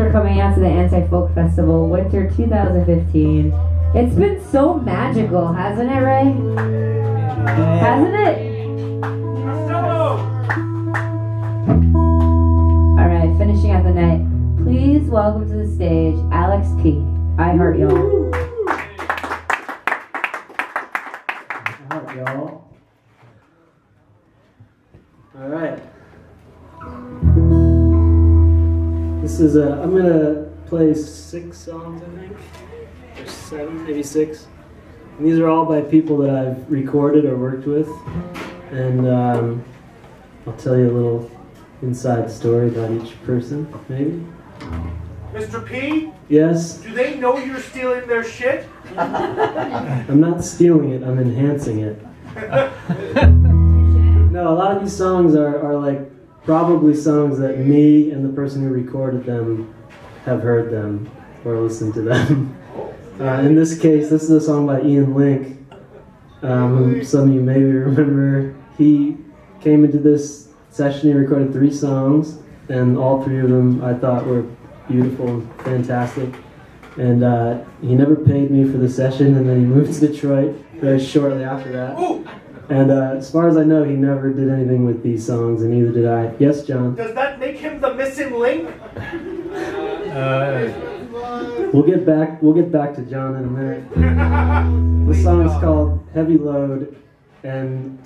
for coming out to the Antifolk Festival, Winter 2015. It's been so magical, hasn't it, Ray? Hasn't it? Alright, finishing out the night. Please welcome to the stage Alex P. I heart y'all. I heart y'all. Alright. This is I'm gonna play 6 songs, I think. Or 7, maybe 6. And these are all by people that I've recorded or worked with. And I'll tell you a little inside story about each person, maybe. Mr. P? Yes? Do they know you're stealing their shit? I'm not stealing it, I'm enhancing it. No, a lot of these songs are like probably songs that me and the person who recorded them have heard them or listened to them. In this case, this is a song by Ian Link, who some of you maybe remember. He came into this session, he recorded 3 songs, and all 3 of them I thought were beautiful and fantastic. And he never paid me for the session, and then he moved to Detroit very shortly after that. And as far as I know, he never did anything with these songs, and neither did I. Yes, John? Does that make him the missing link? We'll get back to John in a minute. The song is called Heavy Load, and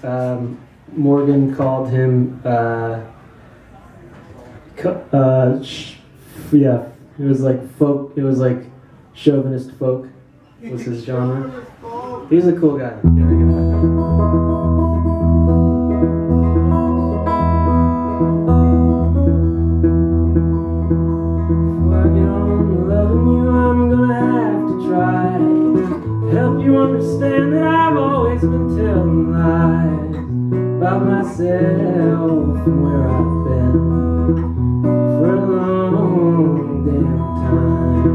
Morgan called him it was like folk, it was like chauvinist folk was his genre. He's a cool guy. Here we go. Help you understand that I've always been telling lies about myself and where I've been for a long damn time.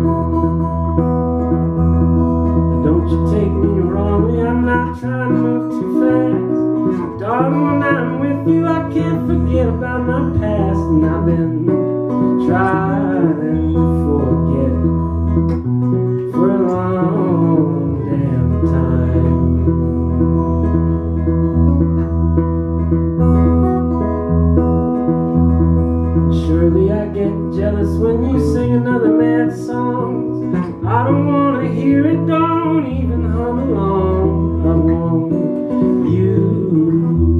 And don't you take me wrongly, I'm not trying to move too fast. Darling, when I'm with you, I can't forget about my past, and I've been trying to forget for a long damn time. Surely I get jealous when you sing another man's songs. I don't want to hear it, don't even hum along. I want you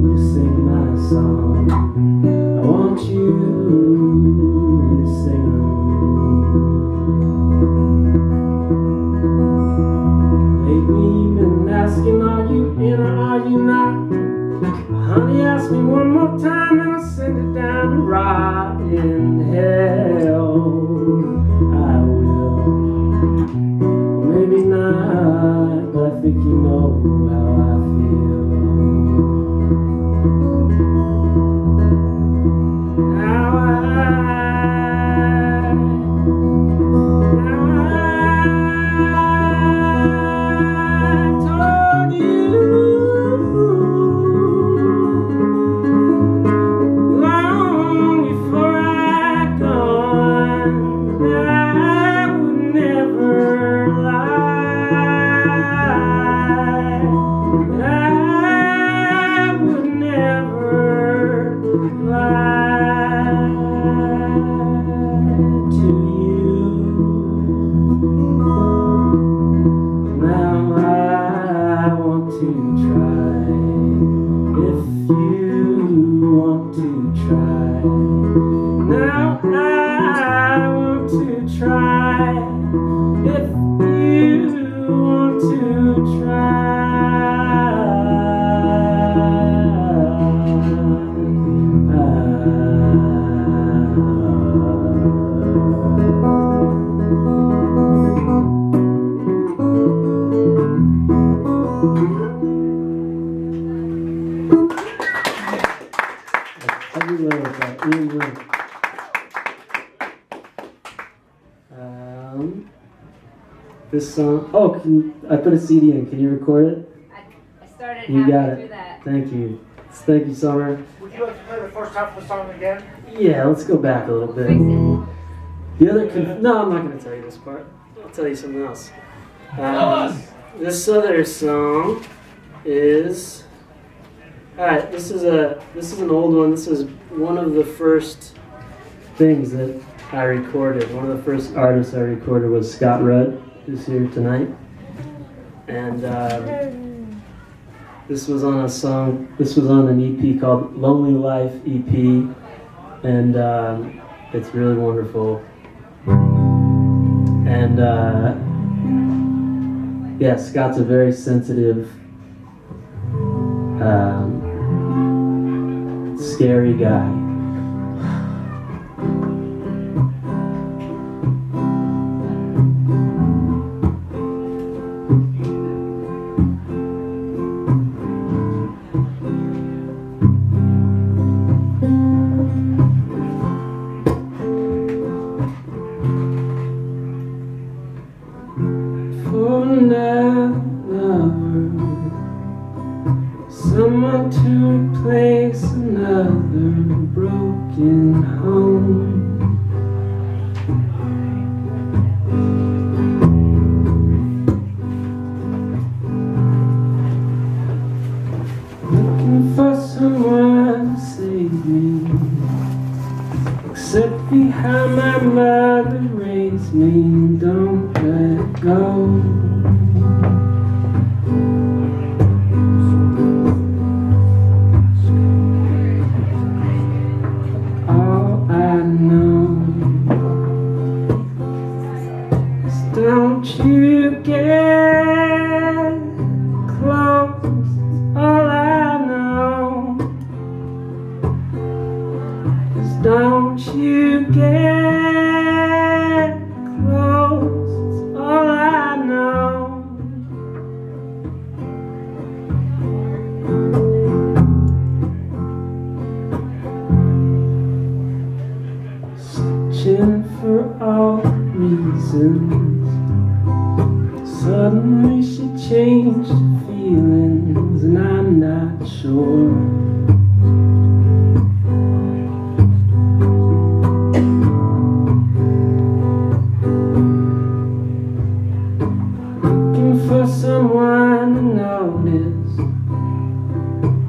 to sing my song. I want you to sing them. Asking, are you in or are you not? Honey, ask me one more time and I'll send it down to rot in hell. I will. Maybe not, but I think you know how I feel. This song, I put a CD in. Can you record it? I started you got halfway it. through that. Thank you. Thank you, Summer. Would you like to play the first half of the song again? Yeah, let's go back a little bit. Fix it. The other no, I'm not going to tell you this part. I'll tell you something else. This other song is. All right, this is an old one. This is one of the first things that I recorded. One of the first artists I recorded was Scott Rudd, who's here tonight, and this was on a song. This was on an EP called Lonely Life EP, and it's really wonderful. And yeah, Scott's a very sensitive, scary guy. Someone to replace another broken home. Looking for someone to save me, except be how my mother raised me. Don't let go. Don't you get close, all I know is don't you get close, all I know. Searching for all reasons. Suddenly she changed her feelings, and I'm not sure. Looking for someone to notice,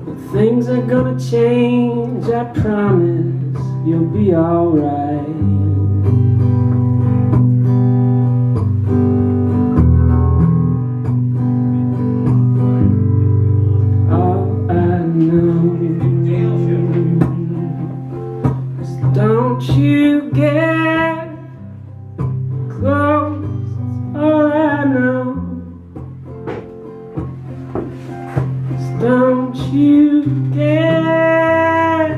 but things are gonna change, I promise you'll be alright. Don't you get close, all I know is don't you get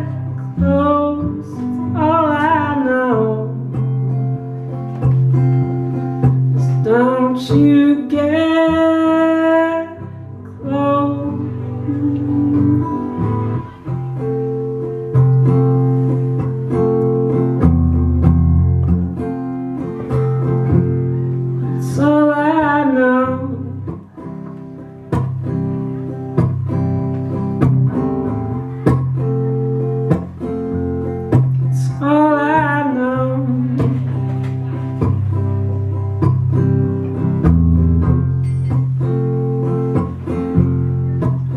close, all I know is don't you get close. It's all I know. It's all I know.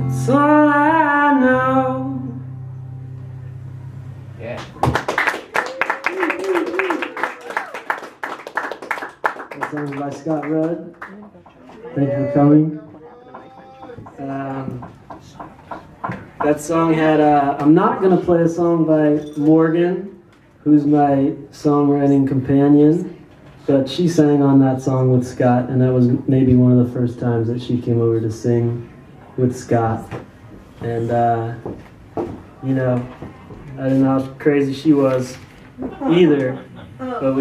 It's all I know. Yeah. That song is by Scott Rudd. Thank you for coming. That song had, I'm not going to play a song by Morgan, who's my songwriting companion, but she sang on that song with Scott, and that was maybe one of the first times that she came over to sing with Scott. And, you know, I didn't know how crazy she was either, but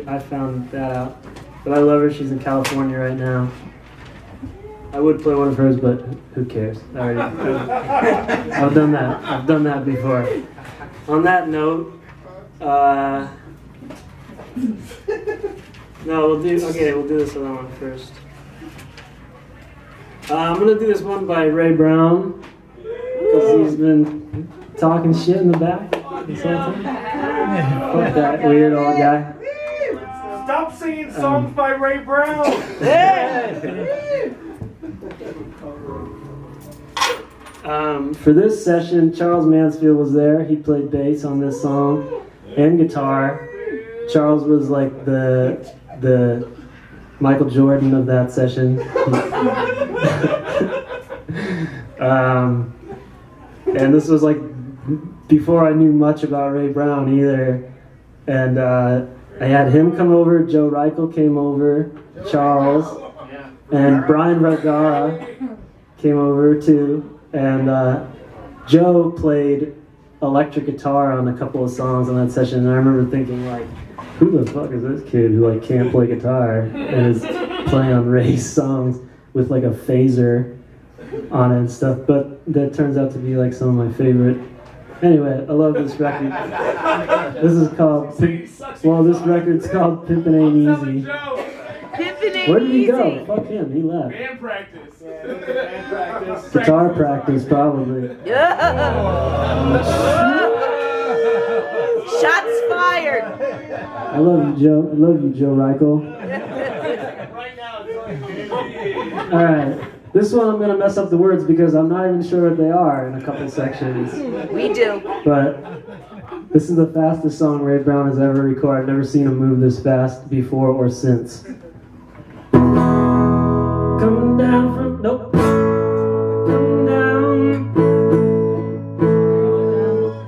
I found that out. But I love her. She's in California right now. I would play one of hers, but who cares? I've done that. I've done that before. On that note, no, we'll do this other one first. I'm gonna do this one by Ray Brown because he's been talking shit in the back. this whole time? Fuck that weird old guy. Stop singing songs by Ray Brown. For this session, Charles Mansfield was there. He played bass on this song and guitar. Charles was like the Michael Jordan of that session. And this was like before I knew much about Ray Brown either. And I had him come over, Joe Reichel came over, Charles, and Brian Vergara came over too. And Joe played electric guitar on a couple of songs on that session. And I remember thinking, like, who the fuck is this kid who like can't play guitar and is playing on Ray's songs with like a phaser on it and stuff? But that turns out to be like some of my favorite. Anyway, I love this record. This is called, this record's called Pimpin' Ain't Easy. Pimpin' Ain't Where did he Easy. go? Fuck him, he left. Band practice. Guitar practice, probably. Shots fired. I love you, Joe. I love you, Joe Reichel. All right. This one I'm going to mess up the words because I'm not even sure what they are in a couple sections. We do. But this is the fastest song Ray Brown has ever recorded. I've never seen him move this fast before or since. Coming down from... Nope. Coming down.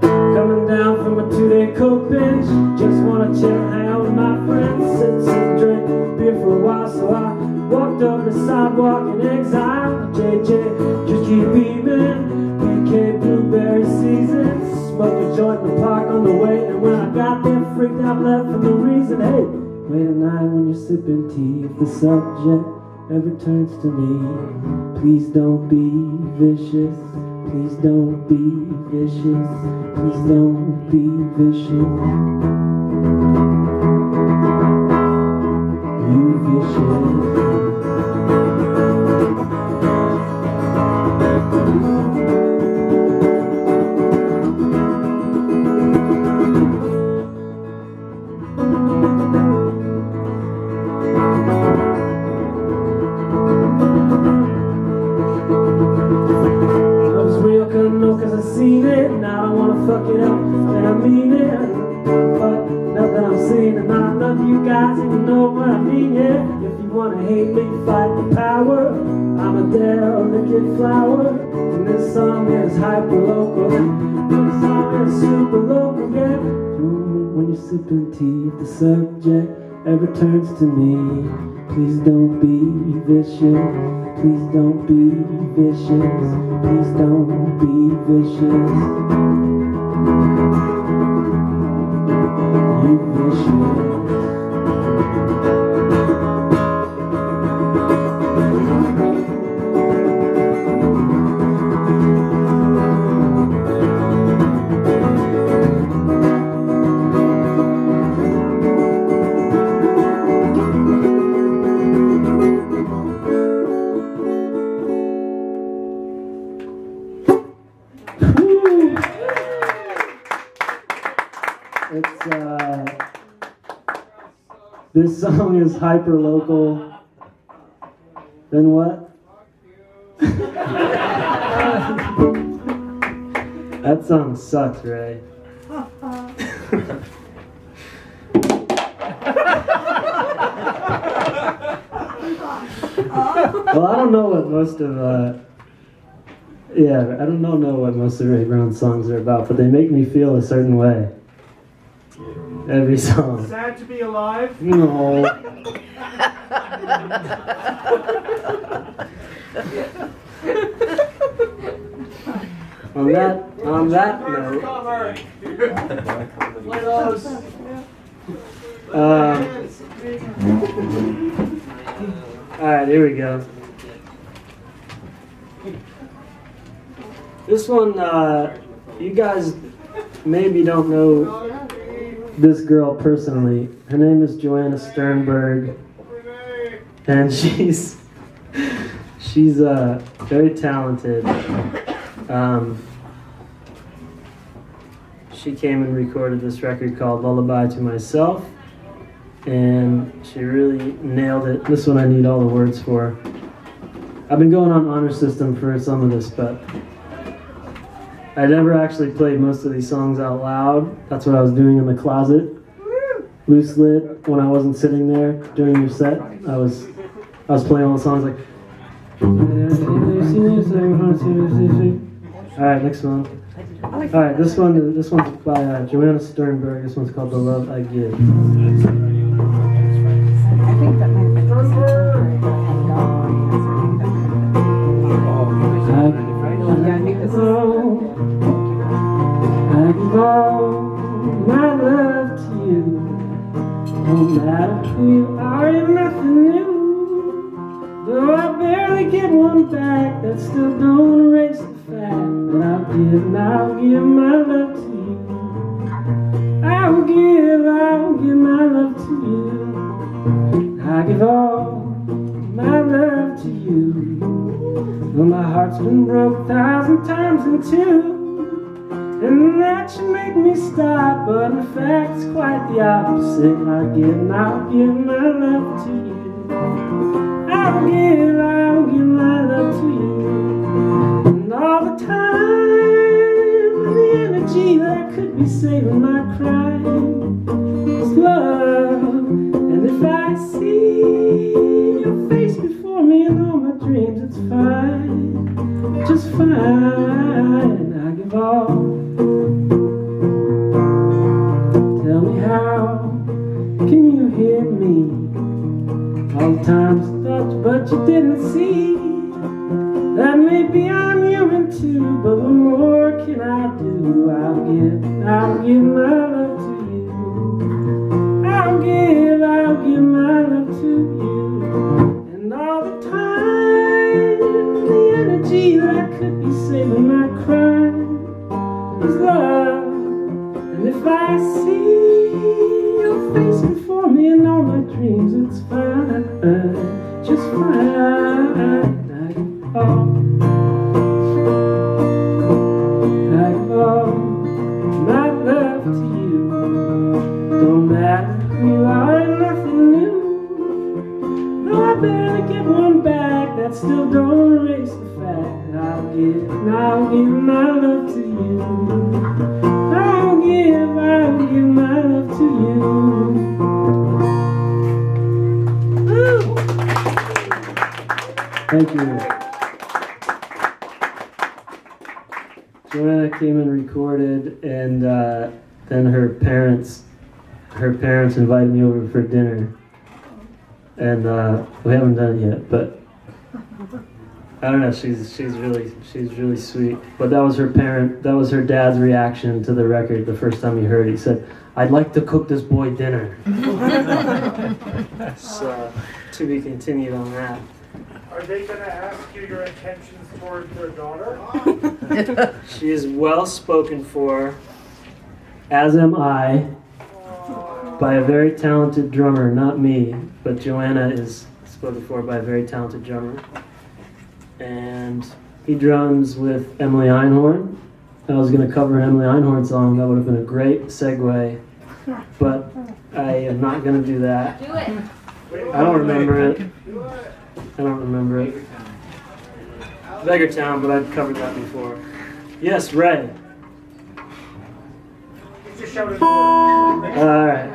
Coming down from a 2-day coke binge. Just want to chill, hang out with my friends. Sit, drink beer for a while. So I walked over the sidewalk in exile. JJ, just keep beaming. BK blueberry season. Smoked a joint in the park on the way. And when I got there, freaked out, left for no reason. Hey, late at night when you're sipping tea, if the subject ever turns to me, please don't be vicious. Please don't be vicious. Please don't be vicious. You vicious. Seen it, and I don't wanna fuck it up, and I mean it. But now that I'm saying it, not enough of you guys even know what I mean, yeah. If you wanna hate me, fight the power. I'm a delicate flower, and this song is hyper local. This song is super local, yeah. When you're sipping tea, if the subject ever turns to me, please don't be vicious. Please don't be vicious. Please don't be vicious. You vicious. This song is hyper local. Then what? That song sucks, Ray. Well, I don't know what most of I don't know what most of Ray Brown's songs are about, but they make me feel a certain way. Every song. Sad to be alive? No. On that note. Alright, here we go. This one, you guys maybe don't know this girl personally. Her name is Joanna Sternberg, and she's very talented. she came and recorded this record called Lullaby to Myself, and she really nailed it. This one I need all the words for. I've been going on honor system for some of this, but I never actually played most of these songs out loud. That's what I was doing in the closet. Loose lid, when I wasn't sitting there during your set, I was playing all the songs like. Alright, next one. Alright, this one's by Joanna Sternberg. This one's called The Love I Give. I think that might have been I give all my love to you. No matter who you are, you're nothing new. Though I barely get one back, that still don't erase the fact that I'll give my love to you. I'll give my love to you. I give all my love to you. Though my heart's been broke 1,000 times in two, and that should make me stop, but in fact it's quite the opposite. I'll give my love to you. I'll give my love to you. And all the time, the energy that could be saving my crime is love. And if I see your face before me in all my dreams, it's fine, just fine. I give all. Tell me how can you hear me? All the times I thought you, but you didn't see that maybe I'm human too. But what more can I do? I'll give my love to you. I'll give my love to you. And all the time, the energy that could be saving my crime is love. And if I see your face before me in all my dreams, it's fine, just fine. I give all my love to you. Don't matter who you are, and nothing new. Though I barely get one back, that still don't erase the fact that I'll give my love to you. I'll give my love to you. Woo! Thank you. Joanna came and recorded, and then her parents invited me over for dinner, and we haven't done it yet, but I don't know. She's really sweet. But that was her dad's reaction to the record the first time he heard it. He said, "I'd like to cook this boy dinner." So to be continued on that. Are they going to ask you your intentions towards their daughter? She is well spoken for, as am I, by a very talented drummer. Not me, but Joanna is spoken for by a very talented drummer. And he drums with Emily Einhorn. I was going to cover an Emily Einhorn song. That would have been a great segue, but I am not going to do that. Do it. I don't remember it. Beggartown, but I've covered that before. Yes, Ray. All right.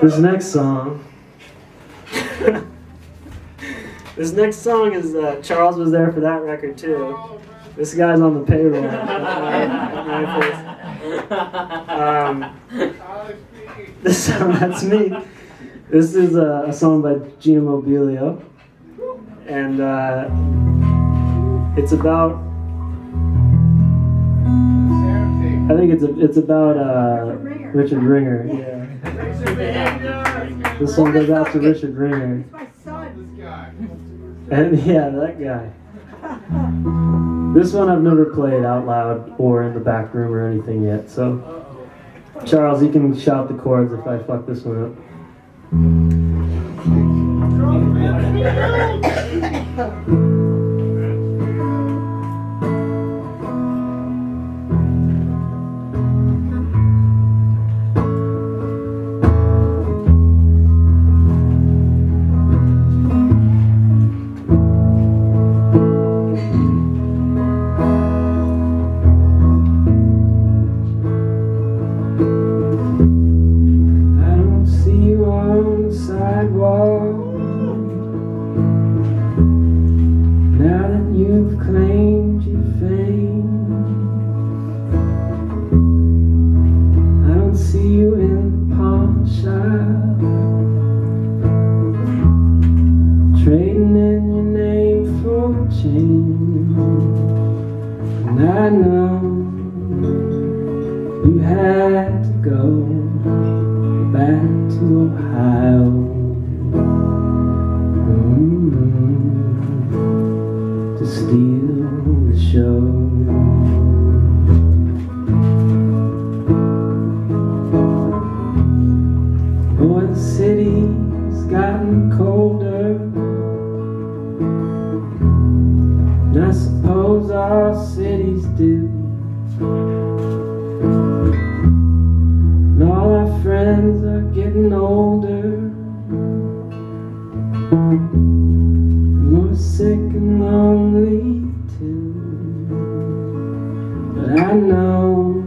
This next song. This next song is Charles was there for that record too. This guy's on the payroll. This song, that's me. This is a song by Gina Mobilio, and it's about. I think it's about Richard Ringer. Yeah. This song goes out to Richard Ringer. And yeah, that guy. This one I've never played out loud or in the back room or anything yet. So, Charles, you can shout the chords if I fuck this one up. to Ohio. To steal the show. Boy, the city's gotten colder, and I suppose all cities do. And all our friends are getting older, more sick and lonely too. But I know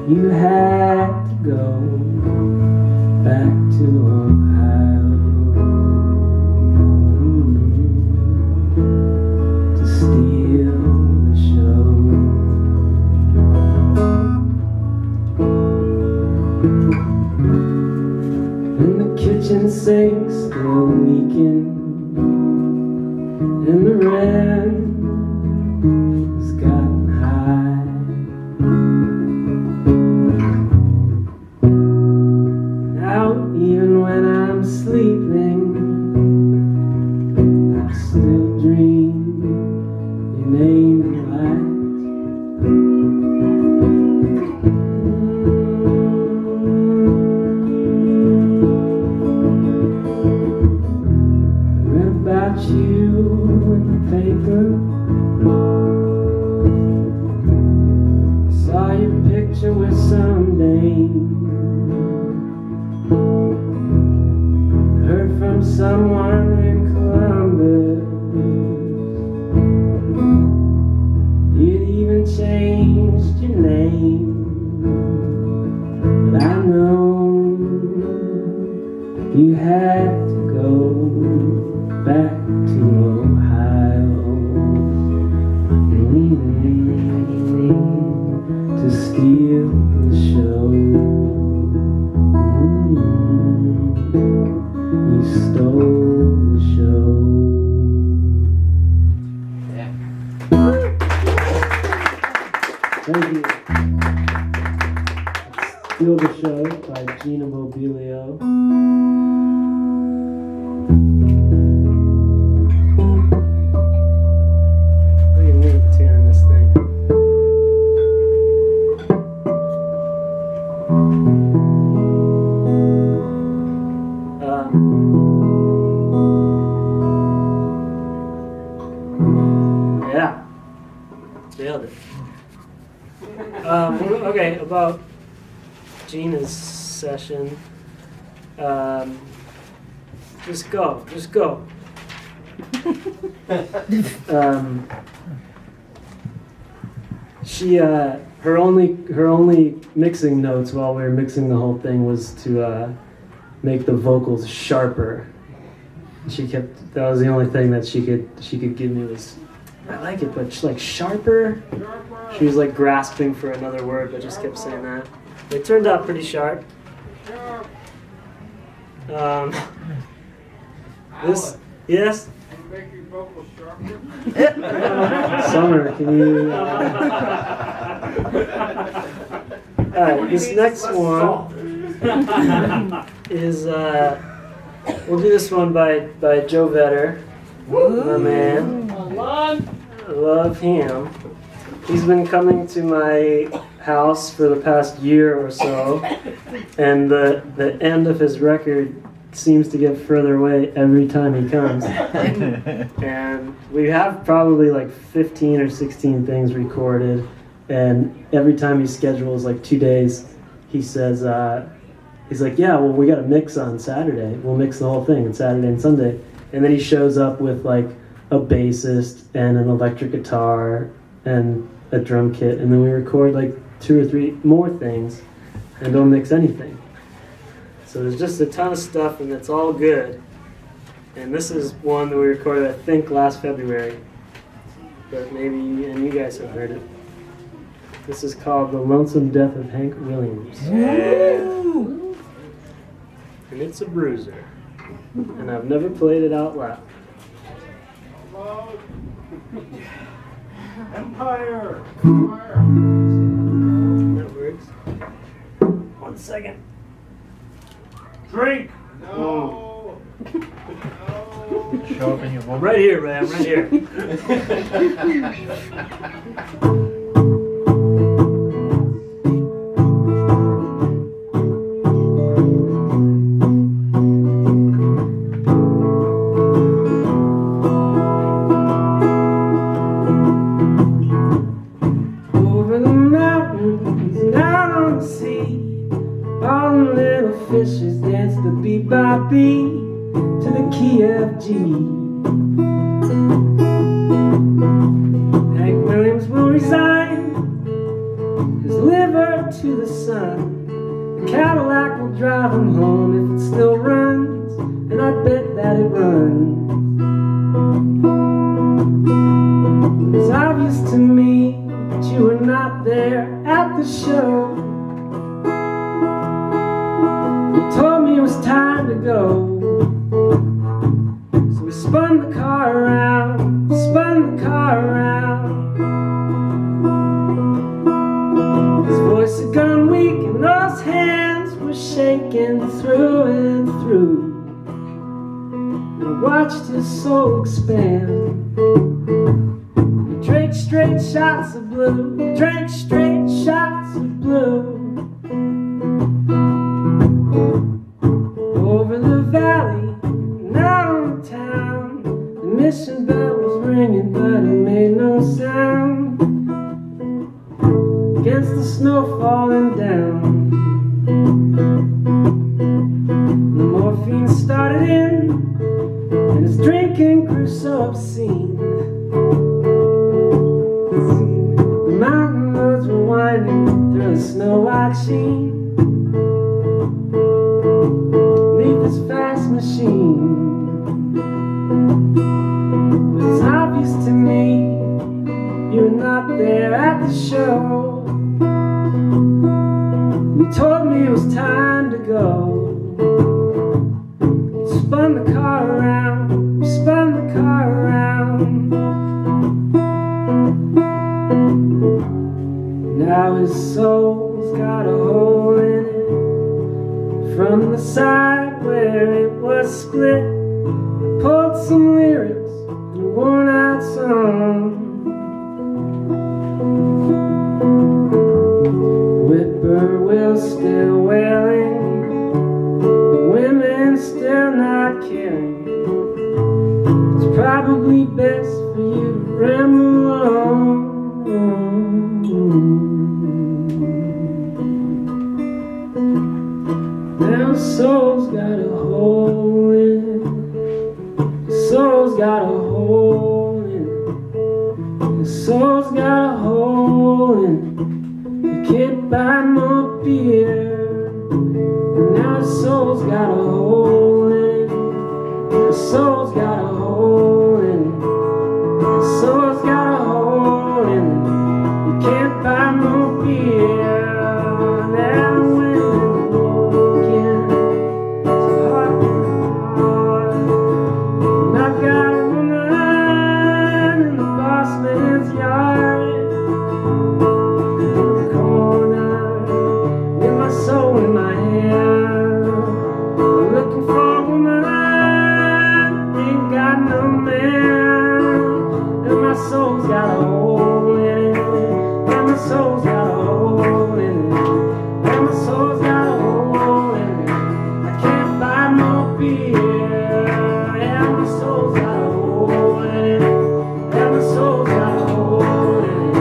you had to go back to Ohio to steal the show. And the kitchen sink's still leaking, and the rent has gotten high. Now even when I'm sleeping, I still dream your name in light. I read about you in the paper, saw your picture with some dame, heard from someone in Columbus, you'd even changed your name. But I know you had to go back to Ohio to steal the show. You stole the show. Thank you. Steal the Show by Gina Mobilio. Look at me tuning this thing. Yeah, nailed it. Okay, about Gina's session. Just go. She her only mixing notes while we were mixing the whole thing was to make the vocals sharper. That was the only thing that she could give me was, I like it, but like sharper. She was like grasping for another word, but just kept saying that. It turned out pretty sharp. This, yes? Make your vocals sharper. Summer, can you? Alright, this next one is, we'll do this one by Joe Vetter, my man. I love him. He's been coming to my house for the past year or so, and the end of his record seems to get further away every time he comes. And we have probably like 15 or 16 things recorded, and every time he schedules like 2 days, he says, he's like, yeah, well, we got to mix on Saturday. We'll mix the whole thing on Saturday and Sunday. And then he shows up with like a bassist and an electric guitar and a drum kit, and then we record like 2 or 3 more things and don't mix anything. So there's just a ton of stuff, and it's all good. And this is one that we recorded, I think, last February, but maybe and you guys have heard it. This is called The Lonesome Death of Hank Williams. And it's a bruiser, and I've never played it out loud. Empire! That works. 1 second. Drink. No. Show up in your voice. Right here, man, right here. Over the mountains and out on the sea, all the little fishes dance the beat by beat to the key of G. Hank Williams will resign his liver to the sun. The Cadillac will drive him home if it still runs, and I bet that it runs. It's obvious to me that you were not there at the show. You told me it was time to go. So we spun the car around, spun the car around. His voice had gone weak and those hands were shaking through and through. And I watched his soul expand. He drank straight shots of blue, he drank straight shots of blue. Over the valley and out on the town, the mission bell was ringing, but it made no sound against the snow falling down. The morphine started in, and his drinking grew so obscene. The mountain roads were winding through a snow-white sheen. This fast machine. But it's obvious to me you're not there at the show. You told me it was time to go. You spun the car around, you spun the car around. Now his soul's got a hole in it from the side where it was split. I pulled some lyrics in a worn-out song. Whippoorwill still wailing, the women still not caring. It's probably best for you to ramble on. Now soul's got a hole in it. Soul's got a hole in it. Soul's got a hole in it. You can't buy more beer. And now his soul's got a hole in it. His soul's got a hole in it. His soul's got a hole in it. You can't buy more beer. Now when soul's got a hole in it, and my soul's got a hole in it, and my soul's got a hole in it. I can't buy more beer, and my soul's got a hole in it, and my soul's got a hole in it,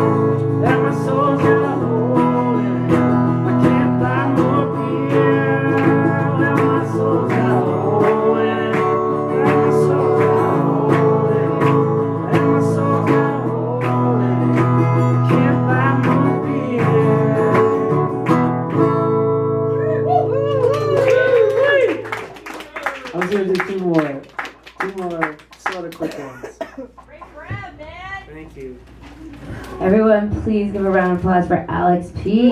and my soul's got a hole in it. I can't buy more beer, and my soul's got a hole in it, and my soul's got a hole in it, and my soul's got I was gonna do two more sort of quick ones. Great grab, man. Thank you. Everyone, please give a round of applause for Alex P.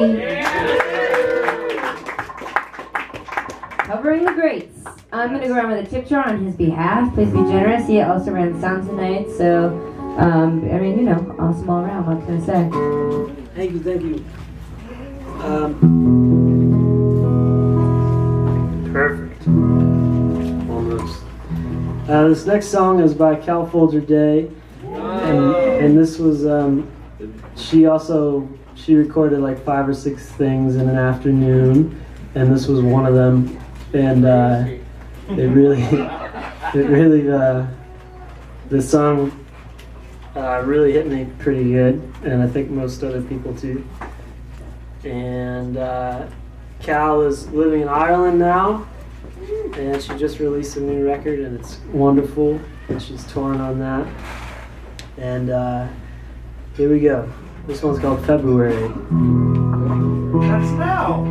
Covering the greats. I'm going to go around with a tip jar on his behalf. Please be generous. He also ran sound tonight, so, awesome all around. What can I say? Thank you. Perfect. This next song is by Cal Folger Day, and this was she recorded like 5 or 6 things in an afternoon, and this was one of them, and the song really hit me pretty good, and I think most other people too. And Cal is living in Ireland now, and she just released a new record, and it's wonderful, and she's touring on that. And here we go. This one's called February. That's now.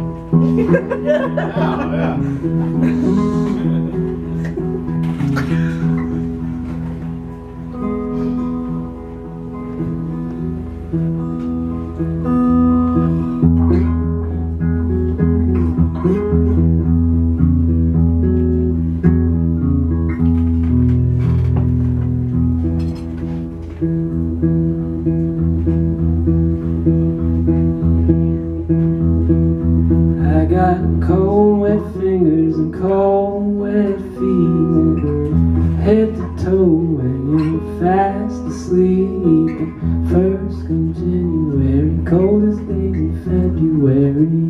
Yeah. Cold wet fingers and cold wet feet, head to toe when you're fast asleep. First come January, coldest days in February.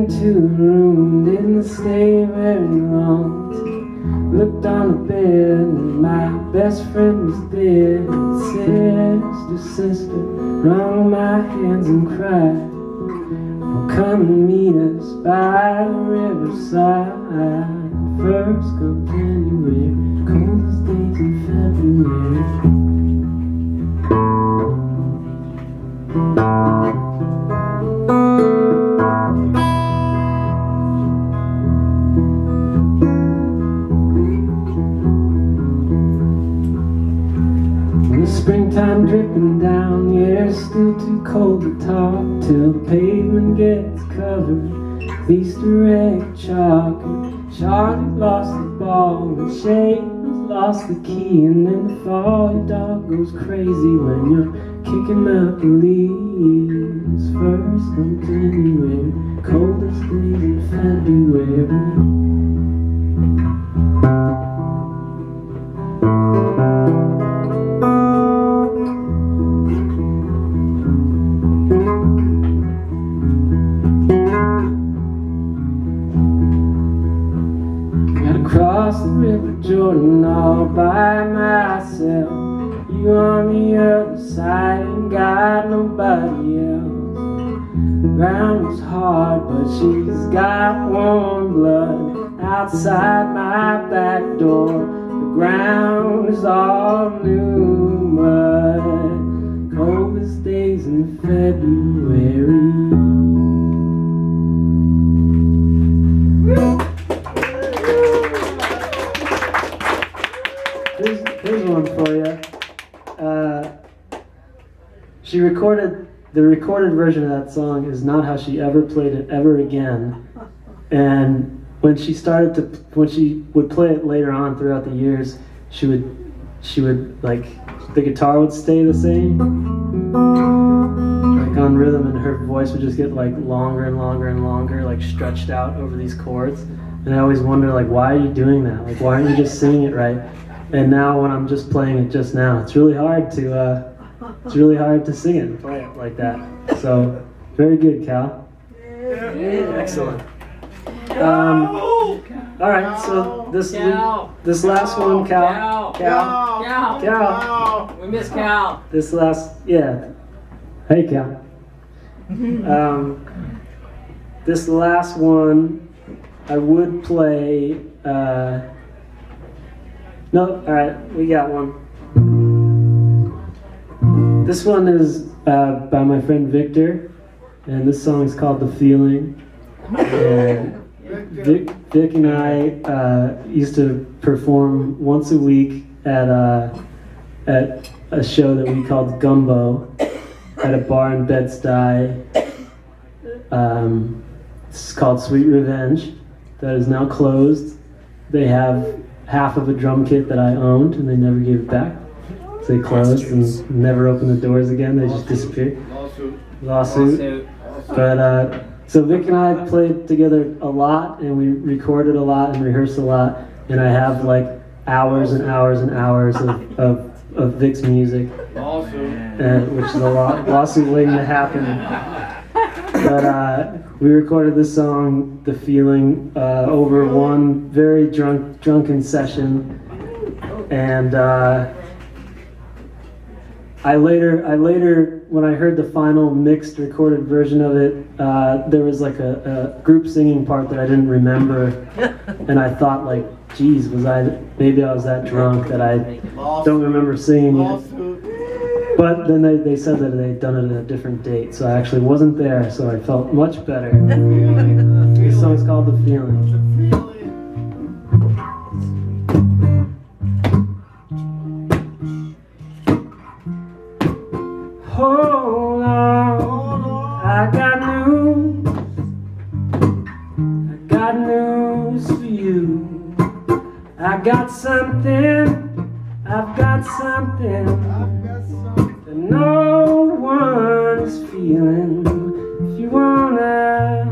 To the room, didn't stay very long. Looked on the bed, and my best friend was dead. Sister, wrung my hands and cried. Well, come and meet us by the riverside. First come January, coldest days in February. Springtime dripping down, yeah, it's still too cold to talk till the pavement gets covered with Easter egg chalk. And Charlotte lost the ball, and Shane's lost the key, and in the fall your dog goes crazy when you're kicking out the leaves. First come January, coldest days in February. Across the river Jordan all by myself. You on the other side, ain't got nobody else. The ground was hard, but she's got warm blood. Outside my back door, the ground is all new mud. Coldest days in February. Here's one for you. She recorded, the recorded version of that song is not how she ever played it ever again. And when she would play it later on throughout the years, she would like, the guitar would stay the same, like on rhythm, and her voice would just get like longer and longer and longer, like stretched out over these chords. And I always wonder, like, why are you doing that? Like, why aren't you just singing it right? And now when I'm just playing it just now, it's really hard to sing it and play it like that. So, very good, Cal. Excellent. All right, so this last one, Cal. We miss Cal. This last, yeah. Hey, Cal. This last one, I would play. No, all right, we got one. This one is by my friend Victor, and this song is called "The Feeling." And Vic and I used to perform once a week at a show that we called Gumbo at a bar in Bed-Stuy. It's called Sweet Revenge. That is now closed. they have half of a drum kit that I owned, and they never gave it back. So they closed and never opened the doors again. They just disappeared. Lawsuit. But so Vic and I played together a lot, and we recorded a lot and rehearsed a lot. And I have like hours and hours and hours of Vic's music, which is a lawsuit waiting to happen. But we recorded this song, "The Feeling," over one very drunken session, and I later, when I heard the final mixed recorded version of it, there was like a group singing part that I didn't remember, and I thought like, geez, maybe I was that drunk that I don't remember singing it. But then they said that they'd done it at a different date, so I actually wasn't there, so I felt much better. This song's called "The Feeling." Hold on, I got news for you. I got something, I've got something that no one's feeling. If you wanna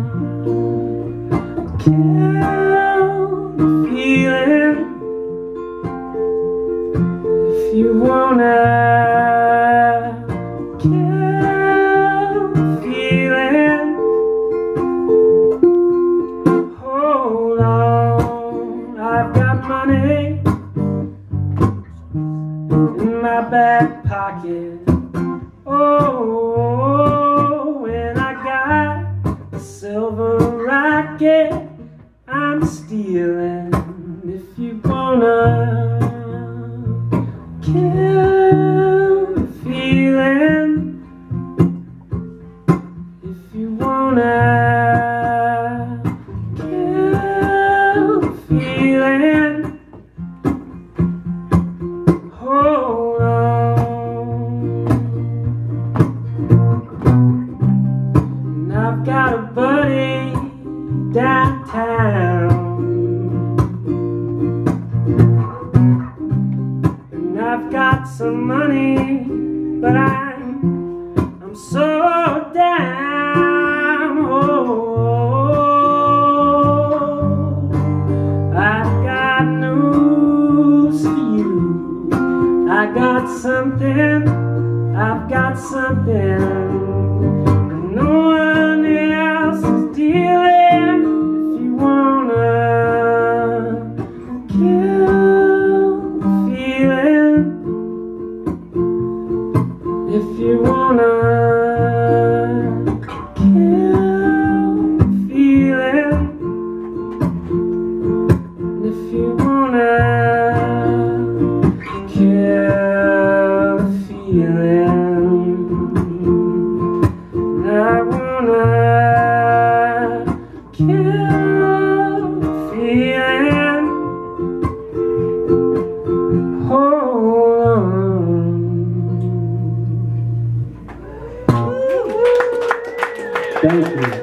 kill the feeling, if you wanna back pocket. Oh, and I got a silver rocket I'm stealing. If you wanna kill the feeling, if you wanna kill the feeling, hold on. And I've got a buddy downtown, and I've got some money, but I'm so down. Oh, I've got news for you. I got something, I've got something that no one else is dealing. If you wanna kill the feeling, if you wanna kill the feeling, if you wanna kill the feeling, I wanna kill the feeling, hold on. Thank you.